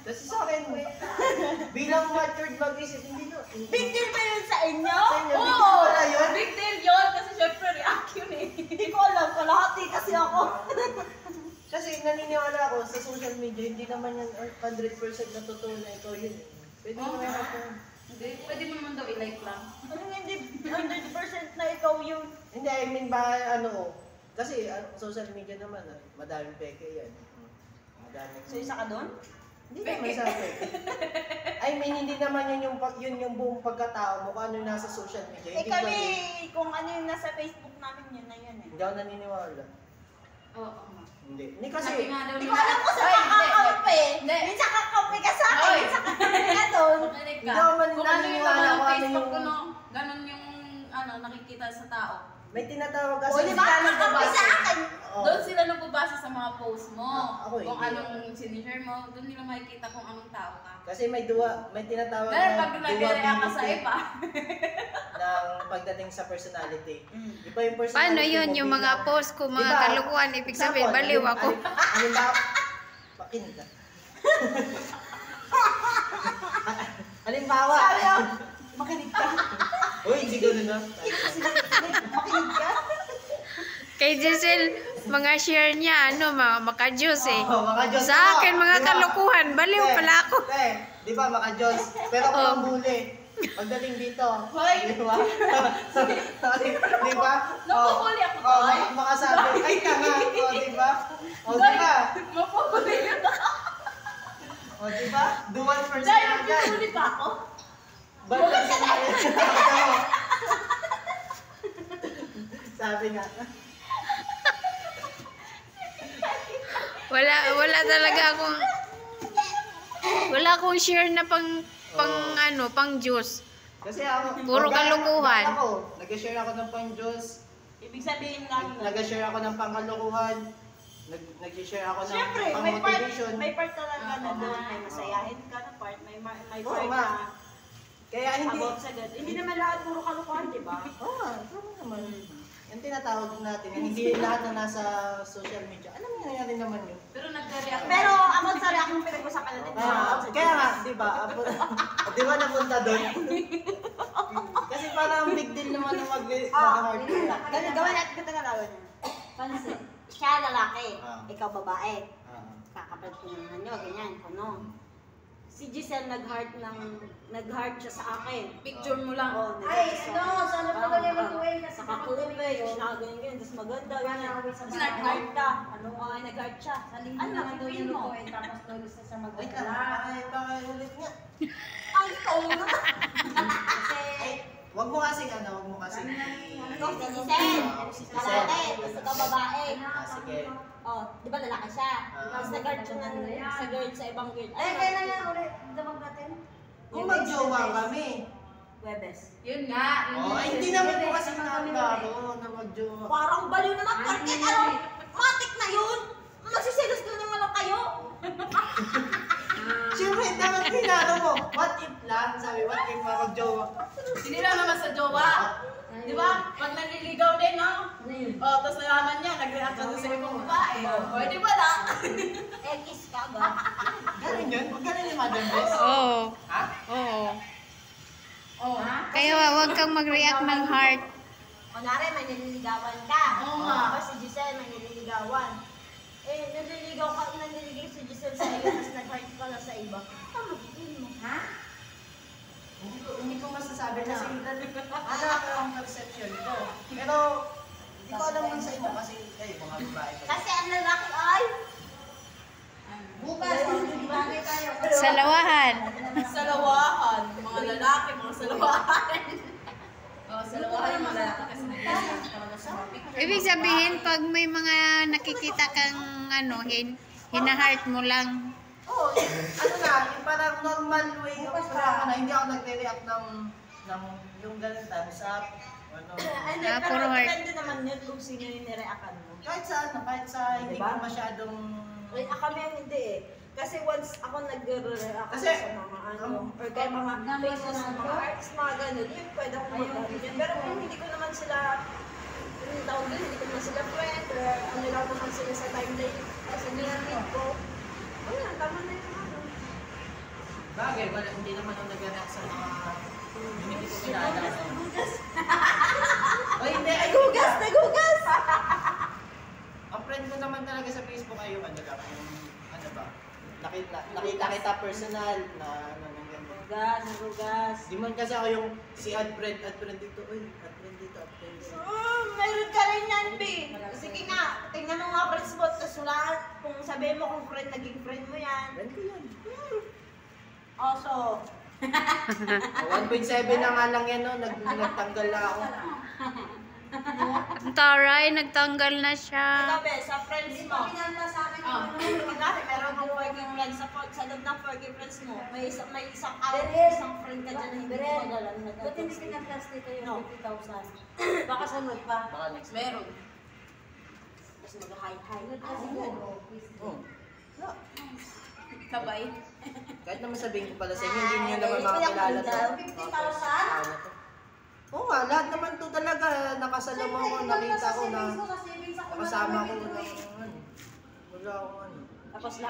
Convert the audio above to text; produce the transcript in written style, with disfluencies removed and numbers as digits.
Kasi sa akin, bilang matured mag-isip, hindi no. Big deal ba yun sa inyo? Sa inyo, big Oo! deal pala yun. Big deal yun kasi syempre react yun eh. Hindi ko alam, kalahati kasi ako. Kasi naniniwala ako sa social media, hindi naman yan 100% na totoo na ikaw yun. Pwede mo Oo. ako. Hindi, pwede mo naman daw i-like lang. Ano hindi 100% na ikaw yun? Hindi, I mean ba, ano, kasi social media naman, madaming peke yan. Madaming. So isa ka doon? Hindi naman sa peke. I mean, hindi naman yun yung buong pagkatao mo, kung ano yung nasa social media. Eh Hindi kami, pwede. kung ano yung nasa Facebook namin yun na yun eh. Hindi ako naniniwala. Oo. Hindi. Hindi kasi, Sabi nga daw Hindi nila. ko alam kung saan Ay, kakakampi. Hindi. Minsan kakakampi ka sa akin, Oy. minsan kakakampi ka doon. Makinig ka. Hindi ako man Kung ano yung naniniwala laman ng kung ano Facebook yung- ko, no? Ganun yung nakikita sa tao. may tinatawag kasi. O di ba? Kakakampi sa akin. Oo. Doon sila nagbabasa sa mga post mo. Ako, Kung hindi. anong sinishare mo, doon nila makikita kung anong tao ka. Kasi may tinatawag Pero pag nag-react ka sa durability iba, ng pagdating sa personality. Di ba yung personality Paano yun? mo Yung bilang- mga post ko, mga Diba? kalukuhan, ibig sabihin, Example, baliw ako. Halimbawa, pakinig ka. Halimbawa, Sabi ako, makinig ka. uy, hindi ganun na. Makinig ka. Kay Giselle, mga share niya, maka-juice eh. Oo, maka-Diyos Sa ako. akin, mga Di ba? kalukuhan, baliw Te, pala ako. te, di ba, maka-Diyos? Pero kung ang huli, pagdating dito, Hoy! di ba? Di ba? Napuhuli ako, Oh, Toy. makasabi, ay tanga, o, di ba? O, di ba? mapuhuli yun ako. O, di ba? Dual Dahil personality. mapuhuli pa ako. Ba't sabi nga. Wala talaga akong, wala akong share na pang juice. Kasi ako, Puro kalukuhan. Ako, nag-share ako ng pang-Diyos, Ibig sabihin lang nun. nag-share ako ng pang-kalukuhan, nag-share ako ng Siyempre, pang-motivation. may part talaga na doon. May masayahin ka na part, may Oo part nga. na Kaya hindi, about sa God. Hindi naman lahat puro kalukuhan, di ba? oo nga, tama naman. Yung tinatawag natin, na hindi lahat na nasa social media, alam mo nangyari naman yun. Pero nag-react. Pero about sa react ng pinag-usapan natin. Kaya nga, di ba, di ba napunta doon? Kasi parang big deal naman na mag-heart. Ganun, gawin natin ito nga lawin niya. Pansin, siya lalaki, ikaw babae. Kakapalit ko naman nyo, ganyan, kuno. Si Giselle nag-heart siya sa akin. Picture mo lang. Oo, Ay, nag-heart siya. ano, sana pa Oo, ganyan oo. mag-uwi kasi Sa kakulubi, ganyan, tapos maganda, ganyan. Nag-heart ka. Ano ka, nag-heart siya. Ano, nakipin mo. Tapos daw gusto siya Wait lang, mag-alala. pakaulit nga. Ang tono. Ay, wag mo kasing Ikaw si Giselle, lalaki, tapos ikaw babae. Sige. Oh, di ba lalaki siya? Tapos nag-guard siya sa girl sa ibang girl. Ay, kailan na ulit damag natin? Kung magjowa kami. Webes. Yun nga. Oh, ay, hindi naman po kasi naklaro na magjowa. Parang baliw naman, porque ano, matik na yun. Masisilos ko naman lang kayo. Siyempre, dapat pinalo mo. What if lang? Sabi, what if magjowa? Hindi lang naman sa jowa. Di ba? Pag nanliligaw din, no? O, tapos nalaman niya, nag-react ka sa ibang babae. O, di ba na? Ekis ka ba? Ganun yun? Huwag ganun yung Madam Bess. Oo. Ha? Oo. O, Kaya wag kang mag-react ng heart. Kunwari, may nililigawan ka. Oo nga. Tapos si Giselle may nililigawan. Eh, nanliligaw si Giselle sa iyo, tapos nag-heart ka na sa iba. Ano magiging mo? Ha? Hindi ko masasabi kasi ano ang perception ko. Pero, hindi ko alam man sa inyo kasi kayo, mga babae kayo. Kasi ang lalaki ay... Bukas, bagay tayo. Sa lawahan. salawahan. Mga lalaki, mga salawahan. O, salawahan yung mga lalaki kasi nag-react talaga sa mga picture. Ibig sabihin, pag may mga nakikita kang hina-heart mo lang. Oo, ano na, yung parang normal way of react na, hindi ako nagre-react ng yung ganun thumbs up, ano. Hindi, Ah, pero puro heart. depende naman yun kung sino yung nireakan mo. Kahit sa hindi Diba? ko masyadong... Ay, kami hindi eh. Kasi once ako nag-react Kasi, sa mga or kay mga famous na mga artists, mga ganun, yun pwede ako mag-gamit yan. Pero kung hindi ko naman sila, yung tawag doon, hindi ko naman sila friend, or ano lang naman sila sa timeline, kasi nilapit ko, ayun, tama na yung ano. Bagay, wala, hindi naman ako nag-react sa mga hindi ko kilala. O hindi, ay Nagugas! Nagugas! ang friend ko naman talaga sa Facebook ay yung ano lang, yung ano ba? Nakita kita personal na ano nang ganun. Nagugas, nagugas. Di man kasi ako yung si Adfred dito, uy, Adfred dito. Meron ka rin yan, B. Sige nga, tingnan mo nga friends mo, tapos wala, kung sabihin mo kung naging friend mo yan. Friend ko yan. Also, 1.7 na nga lang yan, no? Nagtanggal na ako. Ang taray, nagtanggal na siya. ikaw, be, sa friends mo. Pinanda sa akin Oh. Kasi meron kang working friends sa loob ng working friends mo. May isang Beren. isang friend ka dyan na hindi Beren. mo magalang Ba't hindi pinag-class dito yung No. 50,000? Baka sunod pa. Baka next Meron. Tapos mag-hi-hi. Kasi yun. Oh. Sabay. Kahit naman sabihin ko pala sa inyo, hindi niyo naman makakilala to. 50,000? Oo nga, lahat naman to talaga. Nakasalaman ko, nakita ko na kasama ko. Wala akong ano. Tapos lahat